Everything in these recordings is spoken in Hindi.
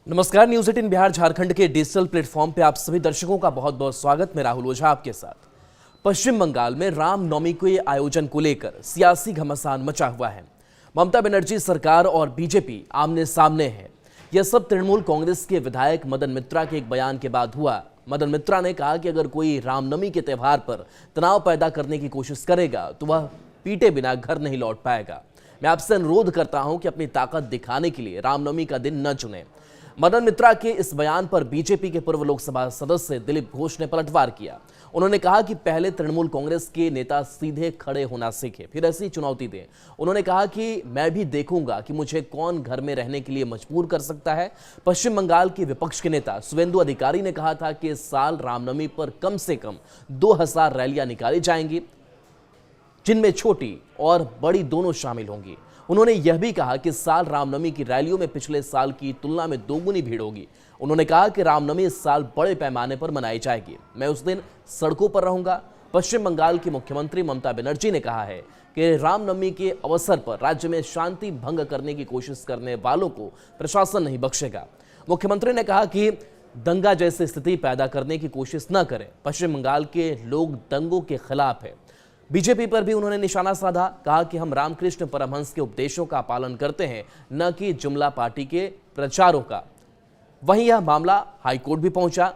नमस्कार। न्यूज 18 बिहार झारखंड के डिजिटल प्लेटफॉर्म पे आप सभी दर्शकों का बहुत बहुत स्वागत। मैं राहुल ओझा आपके साथ। पश्चिम बंगाल में रामनवमी के आयोजन को लेकर सियासी घमासान मचा हुआ है। ममता बनर्जी सरकार और बीजेपी आमने सामने है। यह सब तृणमूल कांग्रेस के विधायक मदन मित्रा के एक बयान के बाद हुआ। मदन मित्रा ने कहा कि अगर कोई रामनवमी के त्यौहार पर तनाव पैदा करने की कोशिश करेगा तो वह पीटे बिना घर नहीं लौट पाएगा। मैं आपसे अनुरोध करता हूं कि अपनी ताकत दिखाने के लिए रामनवमी का दिन न चुनें। मदन मित्रा के इस बयान पर बीजेपी के पूर्व लोकसभा सदस्य दिलीप घोष ने पलटवार किया। उन्होंने कहा कि पहले तृणमूल कांग्रेस के नेता सीधे खड़े होना सीखे, फिर ऐसी चुनौती दें। उन्होंने कहा कि मैं भी देखूंगा कि मुझे कौन घर में रहने के लिए मजबूर कर सकता है। पश्चिम बंगाल के विपक्ष के नेता शुवेंदु अधिकारी ने कहा था कि इस साल रामनवमी पर कम से कम 2000 रैलियां निकाली जाएंगी, जिनमें छोटी और बड़ी दोनों शामिल होंगी। उन्होंने यह भी कहा कि इस साल रामनवमी की रैलियों में पिछले साल की तुलना में दोगुनी भीड़ होगी। उन्होंने कहा कि रामनवमी इस साल बड़े पैमाने पर मनाई जाएगी। मैं उस दिन सड़कों पर रहूंगा। पश्चिम बंगाल की मुख्यमंत्री ममता बनर्जी ने कहा है कि रामनवमी के अवसर पर राज्य में शांति भंग करने की कोशिश करने वालों को प्रशासन नहीं बख्शेगा। मुख्यमंत्री ने कहा कि दंगा जैसी स्थिति पैदा करने की कोशिश न करें। पश्चिम बंगाल के लोग दंगों के खिलाफ है। बीजेपी पर भी उन्होंने निशाना साधा। कहा कि हम रामकृष्ण परमहंस के उपदेशों का पालन करते हैं, न कि जुमला पार्टी के प्रचारों का। वहीं यह मामला हाईकोर्ट भी पहुंचा।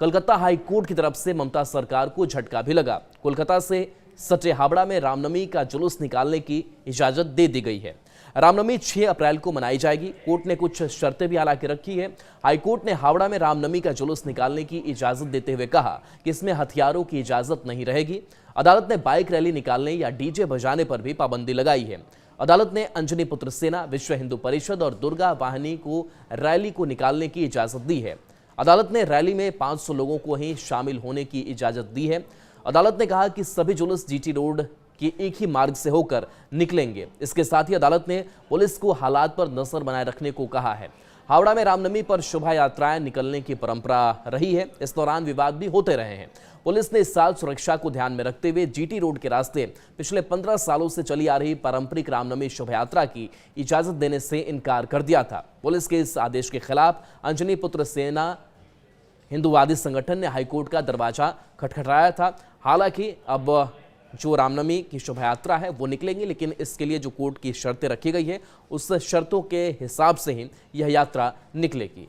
कोलकाता हाईकोर्ट की तरफ से ममता सरकार को झटका भी लगा। कोलकाता से सटे हावड़ा में रामनवमी का जुलूस निकालने की इजाजत दे दी गई है। रामनवमी 6 अप्रैल को मनाई जाएगी। कोर्ट ने कुछ शर्तें भी हालांकि रखी है। हाईकोर्ट ने हावड़ा में रामनवमी का जुलूस निकालने की इजाजत देते हुए कहा कि इसमें हथियारों की इजाजत नहीं रहेगी। अदालत ने बाइक रैली निकालने या डीजे बजाने पर भी पाबंदी लगाई है। अदालत ने अंजनी पुत्र सेना, विश्व हिंदू परिषद और दुर्गा वाहिनी को रैली को निकालने की इजाजत दी है। अदालत ने रैली में 500 लोगों को ही शामिल होने की इजाजत दी है। अदालत ने कहा कि सभी जुलूस जीटी रोड के एक ही मार्ग से होकर निकलेंगे। इसके साथ ही अदालत ने पुलिस को हालात पर नजर बनाए रखने को कहा है। हावड़ा में रामनवमी पर शोभा यात्राएं निकलने की परंपरा रही है। इस दौरान विवाद भी होते रहे हैं। पुलिस ने इस साल सुरक्षा को ध्यान में रखते हुए जीटी रोड के रास्ते पिछले 15 सालों से चली आ रही पारंपरिक रामनवमी शोभा यात्रा की इजाजत देने से इनकार कर दिया था। पुलिस के इस आदेश के खिलाफ अंजनी पुत्र सेना हिंदूवादी संगठन ने हाईकोर्ट का दरवाजा खटखटाया था। हालांकि अब जो रामनवमी की शोभा यात्रा है वो निकलेंगी, लेकिन इसके लिए जो कोर्ट की शर्तें रखी गई है उस शर्तों के हिसाब से ही यह यात्रा निकलेगी।